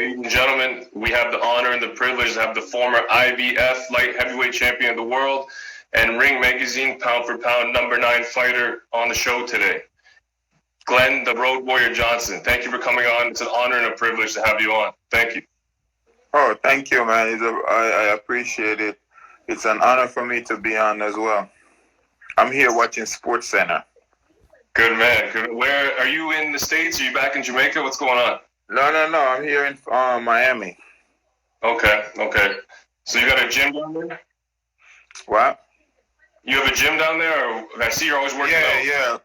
ladies and gentlemen, we have the honor and the privilege to have the former IBF light heavyweight champion of the world and Ring Magazine pound for pound #9 fighter on the show today, Glen the Road Warrior Johnson. Thank you for coming on. It's an honor and a privilege to have you on. Thank you. Oh, thank you, man. I appreciate it. It's an honor for me to be on as well. I'm here watching Sports Center. Good man. Good. Where are you in the States? Are you back in Jamaica? What's going on? No. I'm here in Miami. Okay. So you got a gym down there? What? You have a gym down there, or I see you're always working out. Yeah.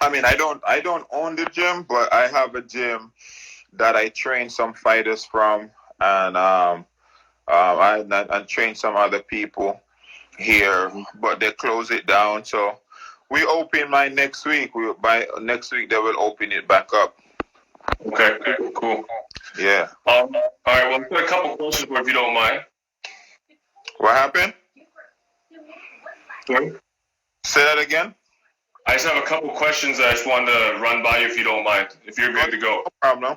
I mean, I don't own the gym, but I have a gym that I train some fighters from, and I train some other people here, but they close it down. So we open mine next week. By next week they will open it back up. Okay, cool. Yeah. All right. Well, I've got a couple questions for if you don't mind. What happened? Sorry? Say that again. I just have a couple questions that I just wanted to run by you if you don't mind. If you're good to go. No problem.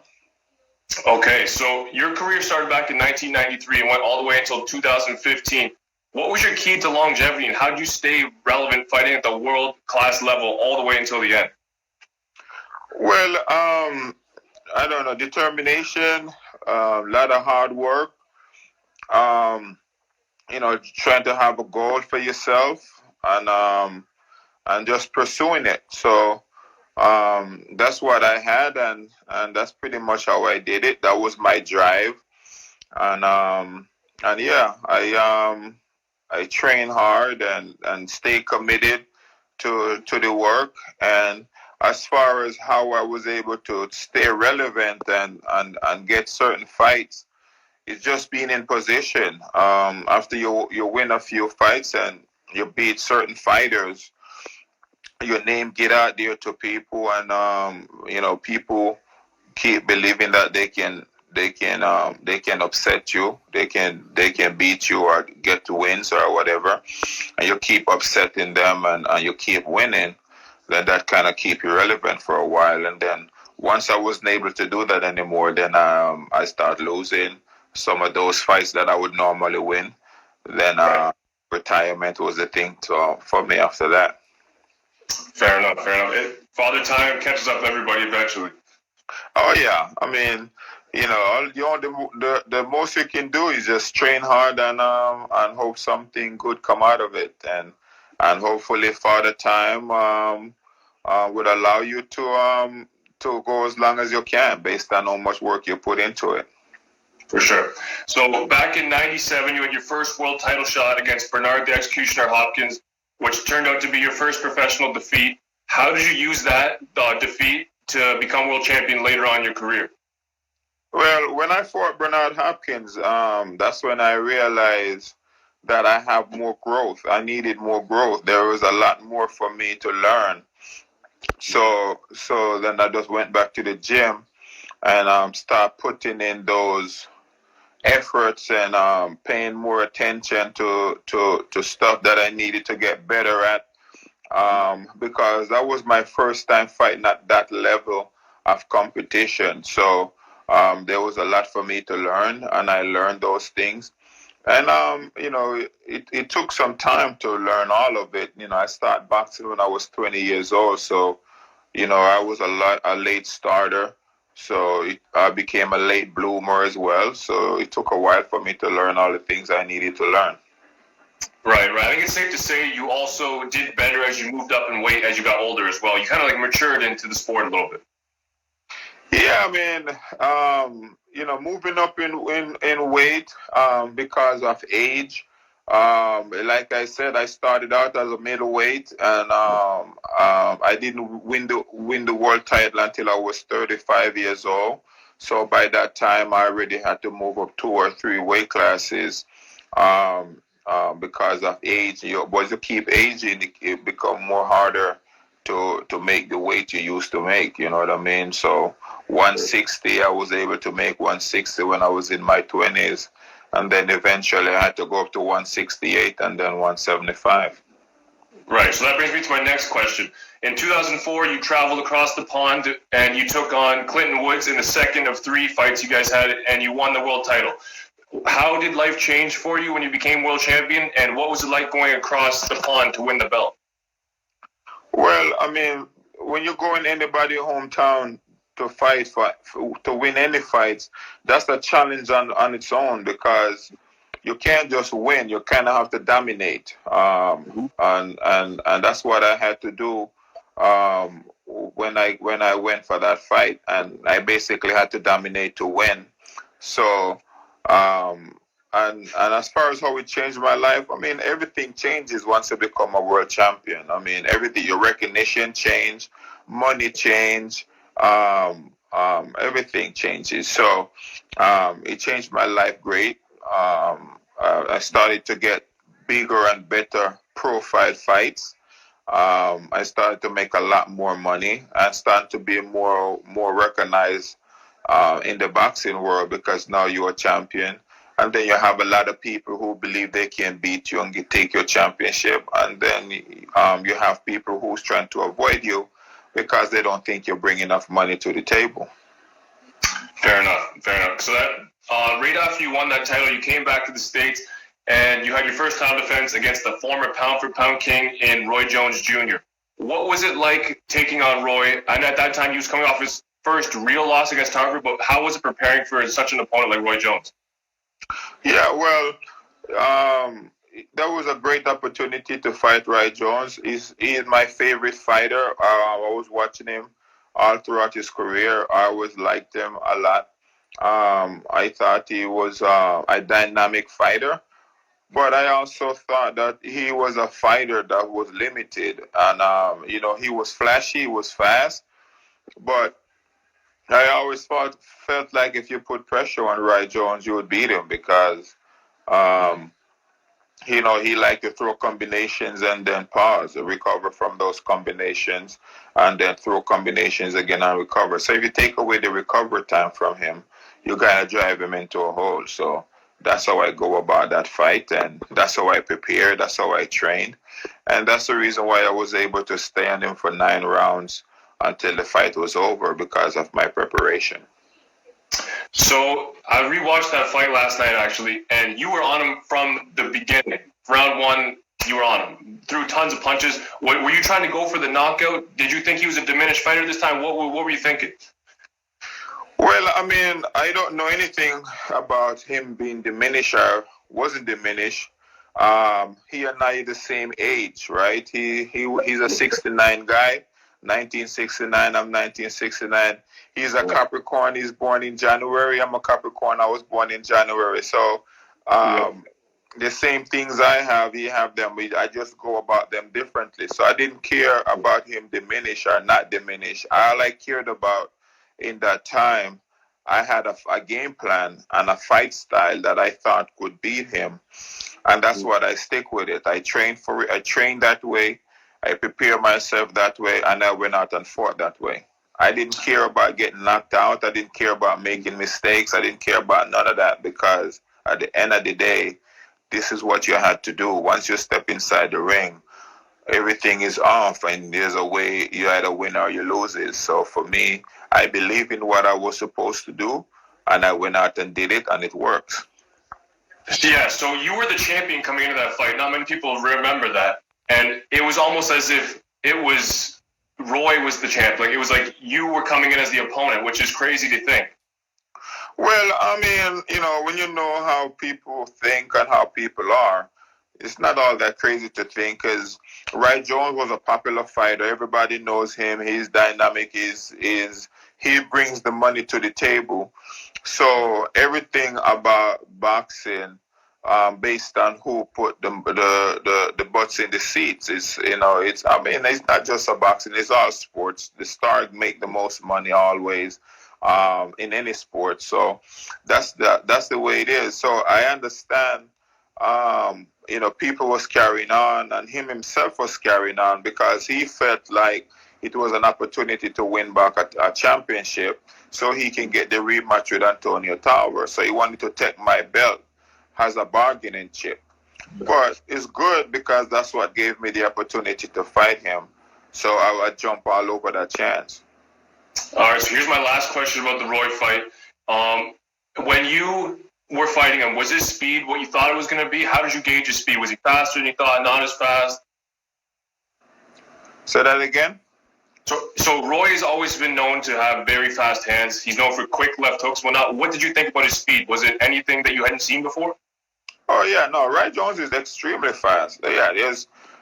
Okay, so your career started back in 1993 and went all the way until 2015. What was your key to longevity, and how did you stay relevant fighting at the world-class level all the way until the end? Well, I don't know, determination, a lot of hard work, trying to have a goal for yourself, and just pursuing it. So that's what I had, and that's pretty much how I did it. That was my drive, and yeah, I train hard and stay committed to the work. And as far as how I was able to stay relevant and get certain fights, it's just being in position. After you win a few fights and you beat certain fighters, your name get out there to people, and people keep believing that they can upset you, they can beat you or get to wins or whatever, and you keep upsetting them, and you keep winning. Then that kind of keep you relevant for a while. And then once I wasn't able to do that anymore, then I start losing some of those fights that I would normally win. Then retirement was the thing for me after that. Fair enough. Father time catches up to everybody eventually. Oh yeah, I mean, the most you can do is just train hard and hope something good come out of it, and hopefully Father time would allow you to go as long as you can based on how much work you put into it. For sure. So back in '97, you had your first world title shot against Bernard the Executioner Hopkins, which turned out to be your first professional defeat. How did you use that defeat to become world champion later on in your career? Well, when I fought Bernard Hopkins, that's when I realized that I have more growth. I needed more growth. There was a lot more for me to learn. So then I just went back to the gym and start putting in those efforts and paying more attention to stuff that I needed to get better at, because that was my first time fighting at that level of competition. So there was a lot for me to learn, and I learned those things. And it took some time to learn all of it. I started boxing when I was 20 years old, so I was a late starter. So I became a late bloomer as well. So it took a while for me to learn all the things I needed to learn. Right. I think it's safe to say you also did better as you moved up in weight as you got older as well. You kind of like matured into the sport a little bit. Yeah, I mean, moving up in weight because of age. Like I said, I started out as a middleweight, and I didn't win the world title until I was 35 years old. So by that time, I already had to move up 2 or 3 weight classes because of age. Once you keep aging, it becomes more harder to make the weight you used to make. You know what I mean? So 160, I was able to make 160 when I was in my 20s. And then eventually I had to go up to 168 and then 175. Right, so that brings me to my next question. In 2004, you traveled across the pond and you took on Clinton Woods in the second of 3 fights you guys had, and you won the world title. How did life change for you when you became world champion, and what was it like going across the pond to win the belt? Well, I mean, when you go in anybody's hometown to fight to win any fights, that's a challenge on its own because you can't just win. You kind of have to dominate, and that's what I had to do when I went for that fight, and I basically had to dominate to win. So, um, and as far as how it changed my life, I mean, everything changes once you become a world champion. I mean, everything, your recognition change, money change, everything changes. So, it changed my life great. I started to get bigger and better profile fights. I started to make a lot more money and start to be more recognized in the boxing world because now you're a champion. And then you have a lot of people who believe they can beat you and take your championship. And then you have people who's trying to avoid you because they don't think you bring enough money to the table. Fair enough, fair enough. So that right after you won that title, you came back to the States and you had your first title defense against the former pound-for-pound king in Roy Jones Jr. What was it like taking on Roy? And at that time, he was coming off his first real loss against Tarver, but how was it preparing for such an opponent like Roy Jones? Yeah, well, that was a great opportunity to fight Roy Jones. He is my favorite fighter. I was watching him all throughout his career. I always liked him a lot. I thought he was a dynamic fighter, but I also thought that he was a fighter that was limited. And, he was flashy, he was fast, but I always felt like if you put pressure on Roy Jones, you would beat him because, um, he liked to throw combinations and then pause, recover from those combinations, and then throw combinations again and recover. So if you take away the recovery time from him, you gotta drive him into a hole. So that's how I go about that fight, and that's how I prepare. That's how I train, and that's the reason why I was able to stay on him for 9 rounds until the fight was over because of my preparation. So I rewatched that fight last night actually, and you were on him from the beginning. Round one, you were on him. Threw tons of punches. Were you trying to go for the knockout? Did you think he was a diminished fighter this time? What were you thinking? Well, I mean, I don't know anything about him being diminished or wasn't diminished. He and I are the same age, right? He's a 69 guy, 1969. I'm 1969. He's a Capricorn. He's born in January. I'm a Capricorn. I was born in January. So the same things I have, he have them. I just go about them differently. So I didn't care about him diminish or not diminish. All I cared about in that time, I had a game plan and a fight style that I thought could beat him. And that's what I stick with it. I trained for it. I trained that way. I prepare myself that way, and I went out and fought that way. I didn't care about getting knocked out. I didn't care about making mistakes. I didn't care about none of that because at the end of the day, this is what you had to do. Once you step inside the ring, everything is off, and there's a way you either win or you lose it. So for me, I believe in what I was supposed to do, and I went out and did it, and it works. Yeah, so you were the champion coming into that fight. Not many people remember that. And it was almost as if it was Roy was the champ. Like it was like you were coming in as the opponent, which is crazy to think. Well, I mean, when you know how people think and how people are, it's not all that crazy to think because Roy Jones was a popular fighter. Everybody knows him. He's dynamic. He brings the money to the table. So everything about boxing, based on who put the butts in the seats, it's not just a boxing. It's all sports. The stars make the most money always. In any sport, so that's the way it is. So I understand. People was carrying on, and him himself was carrying on because he felt like it was an opportunity to win back a championship, so he can get the rematch with Antonio Tarver. So he wanted to take my belt as a bargaining chip. But it's good because that's what gave me the opportunity to fight him. So I would jump all over that chance. All right, so here's my last question about the Roy fight. When you were fighting him, was his speed what you thought it was going to be? How did you gauge his speed? Was he faster than you thought? Not as fast? Say that again? So Roy has always been known to have very fast hands. He's known for quick left hooks. What did you think about his speed? Was it anything that you hadn't seen before? Oh yeah, no, Roy Jones is extremely fast. Yeah,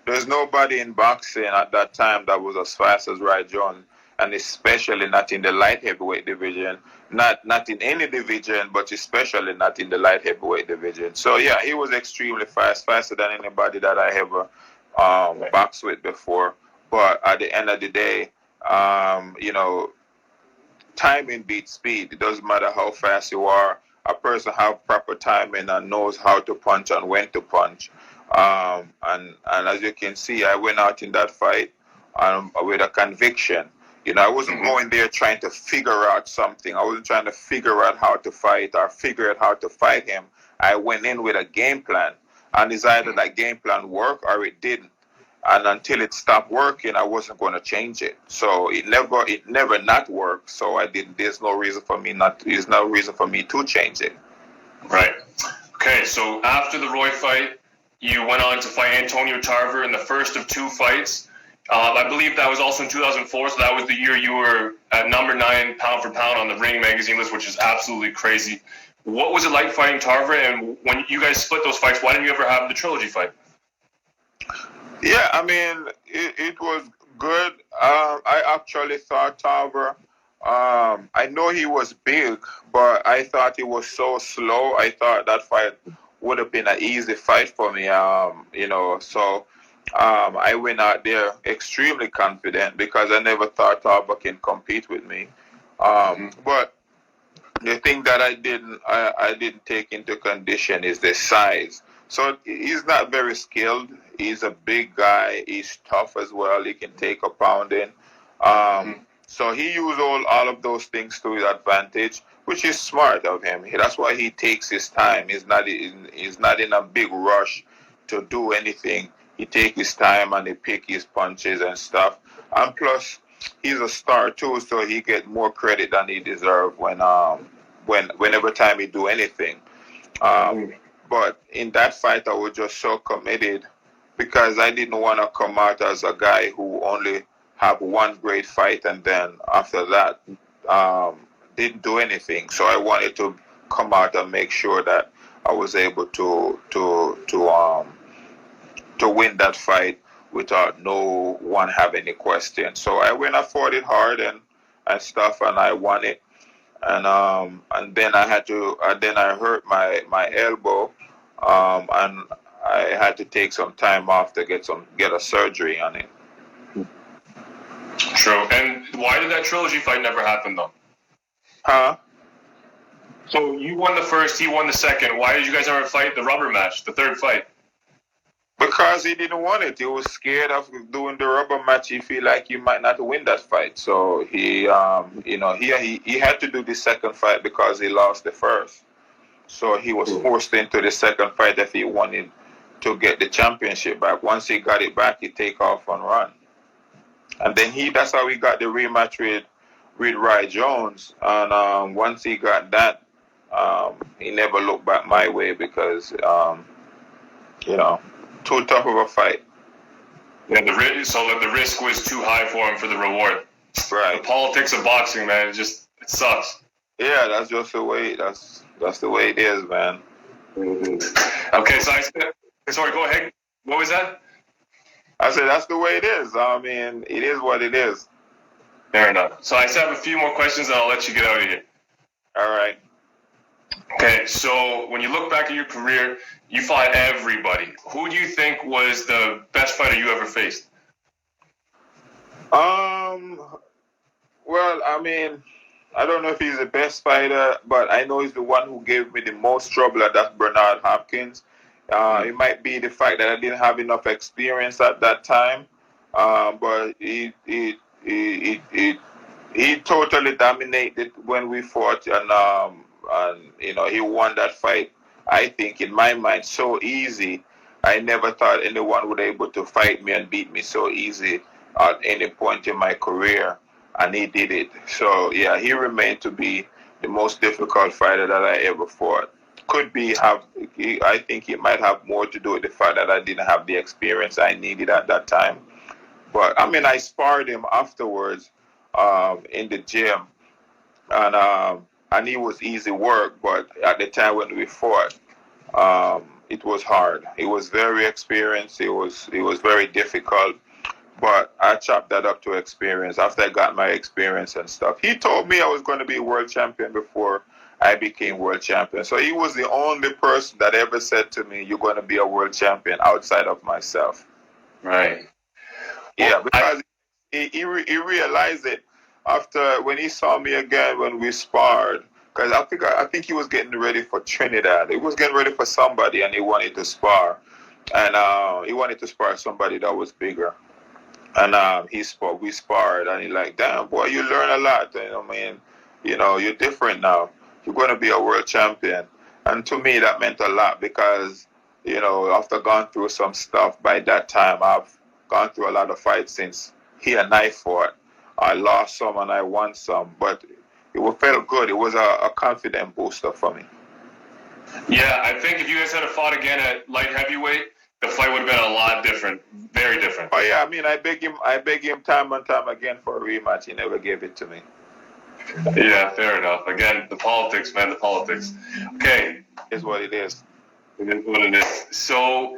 there's nobody in boxing at that time that was as fast as Roy Jones, and especially not in the light heavyweight division. Not in any division, but especially not in the light heavyweight division. So yeah, he was extremely fast, faster than anybody that I ever boxed with before. But at the end of the day, you know, timing beats speed. It doesn't matter how fast you are. A person have proper timing and knows how to punch and when to punch. And as you can see, I went out in that fight with a conviction. You know, I wasn't going there trying to figure out something. I wasn't trying to figure out how to fight or figure out how to fight him. I went in with a game plan, and it's either that game plan worked or it didn't. And until it stopped working, I wasn't going to change it. So it never not worked. So I didn't. There's no reason for me to change it. Right. Okay. So after the Roy fight, you went on to fight Antonio Tarver in the first of two fights. I believe that was also in 2004. So that was the year you were at number 9 pound for pound on the Ring magazine list, which is absolutely crazy. What was it like fighting Tarver? And when you guys split those fights, why didn't you ever have the trilogy fight? Yeah, I mean, it was good. I actually thought Tarver, I know he was big, but I thought he was so slow. I thought that fight would have been an easy fight for me, you know. So I went out there extremely confident because I never thought Tarver can compete with me. But the thing that I didn't take into condition is the size. So he's not very skilled. He's a big guy. He's tough as well. He can take a pounding. So he used all of those things to his advantage, which is smart of him. That's why he takes his time. He's not in a big rush to do anything. He takes his time and he pick his punches and stuff. And plus, he's a star too, so he get more credit than he deserves whenever time he do anything. But in that fight, I was just so committed because I didn't want to come out as a guy who only have one great fight and then after that didn't do anything. So I wanted to come out and make sure that I was able to win that fight without no one have any questions. So I went, I fought it hard and stuff, and I won it. And then I hurt my elbow, and I had to take some time off to get a surgery on it. True. And why did that trilogy fight never happen though? Huh? So you won the first, he won the second. Why did you guys ever fight the rubber match, the third fight? Because he didn't want it. He was scared of doing the rubber match. He feel like he might not win that fight. So he had to do the second fight because he lost the first. So he was forced into the second fight if he wanted to get the championship back. Once he got it back, he take off and run. And then that's how he got the rematch with Roy Jones. And once he got that, he never looked back my way because too tough of a fight. Yeah, the risk was too high for him for the reward. Right. The politics of boxing, man, it sucks. Yeah, that's just the way. That's the way it is, man. Okay, so sorry, go ahead. What was that? I said that's the way it is. I mean, it is what it is. Fair enough. So I just have a few more questions, and I'll let you get out of here. All right. Okay, so when you look back at your career, you fought everybody. Who do you think was the best fighter you ever faced? Well, I mean, I don't know if he's the best fighter, but I know he's the one who gave me the most trouble, and that's Bernard Hopkins. It might be the fact that I didn't have enough experience at that time, but he totally dominated when we fought, and he won that fight. I think in my mind so easy I never thought anyone would be able to fight me and beat me so easy at any point in my career, and he did it. So yeah, he remained to be the most difficult fighter that I ever fought. I think it might have more to do with the fact that I didn't have the experience I needed at that time. But I mean, I sparred him afterwards in the gym, and it was easy work. But at the time when we fought, it was hard. He was very experienced. It was very difficult. But I chopped that up to experience after I got my experience and stuff. He told me I was going to be world champion before I became world champion. So he was the only person that ever said to me, "You're going to be a world champion," outside of myself. Right. Yeah, because he realized it after when he saw me again when we sparred. Because I think he was getting ready for Trinidad. He was getting ready for somebody, and he wanted to spar, and he wanted to spar somebody that was bigger. And we sparred, and he like, "Damn boy, you learn a lot. I mean, you're different now. You're going to be a world champion." And to me, that meant a lot because, after going through some stuff by that time, I've gone through a lot of fights since he and I fought. I lost some and I won some, but it felt good. It was a confident booster for me. Yeah, I think if you guys had fought again at light heavyweight, the fight would have been a lot different, very different. Oh yeah, I mean, I beg him time and time again for a rematch. He never gave it to me. Yeah, fair enough. Again, the politics, man, the politics. Okay. It's what it is. It is what it is. So,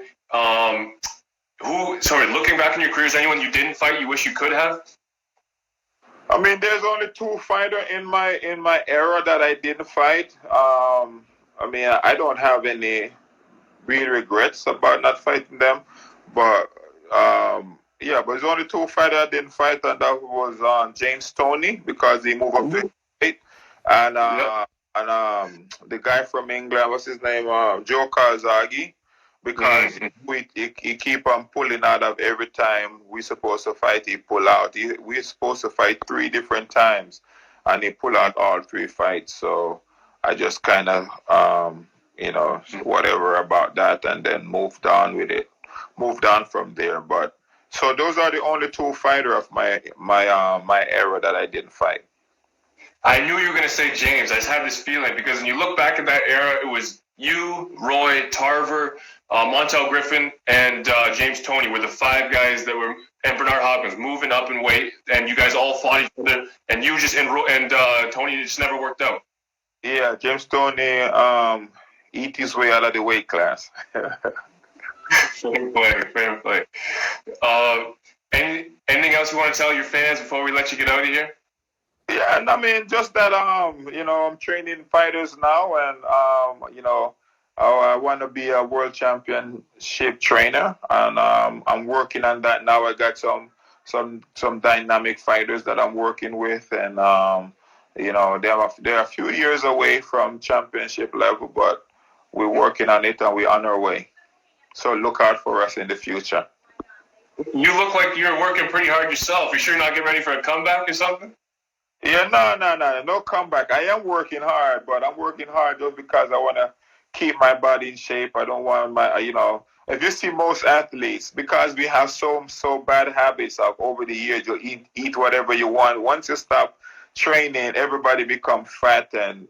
looking back in your career, is anyone you didn't fight you wish you could have? I mean, there's only two fighters in my era that I didn't fight. I mean, I don't have any real regrets about not fighting them, but yeah, but there's only two fighters I didn't fight, and that was James Toney because he moved up to weight, and the guy from England, what's his name, Joe Kazagi, because he keep on pulling out of every time we supposed to fight, he pull out. We're supposed to fight 3 different times, and he pull out all 3 fights. So I just kind of whatever about that, and then moved on with it. Moved on from there. But so those are the only 2 fighters of my era that I didn't fight. I knew you were going to say James. I just had this feeling because when you look back at that era, it was you, Roy, Tarver, Montel Griffin, and James Toney were the 5 guys that were, and Bernard Hopkins, moving up in weight, and you guys all fought each other, and you just and Toney just never worked out. Yeah, James Toney eat his way out of the weight class. Fair play. Anything else you want to tell your fans before we let you get out of here? Yeah, and I mean, just that I'm training fighters now, and I want to be a world championship trainer, and I'm working on that now. I got some dynamic fighters that I'm working with, and they're a few years away from championship level, but we're working on it and we're on our way. So look out for us in the future. You look like you're working pretty hard yourself. You sure you're not getting ready for a comeback or something? Yeah, no comeback. I am working hard, but I'm working hard just because I want to keep my body in shape. I don't want if you see most athletes, because we have so bad habits of over the years, you eat whatever you want. Once you stop training, everybody become fat, and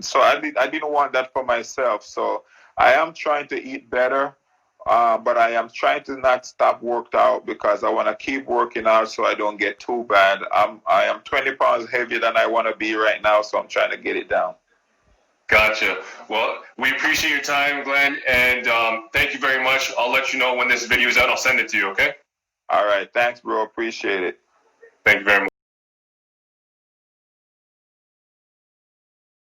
so I didn't want that for myself. So I am trying to eat better, but I am trying to not stop worked out because I want to keep working out so I don't get too bad. I am 20 pounds heavier than I want to be right now, so I'm trying to get it down. Gotcha. Well, we appreciate your time, Glenn, and thank you very much. I'll let you know when this video is out. I'll send it to you, okay? All right. Thanks, bro. Appreciate it. Thank you very much.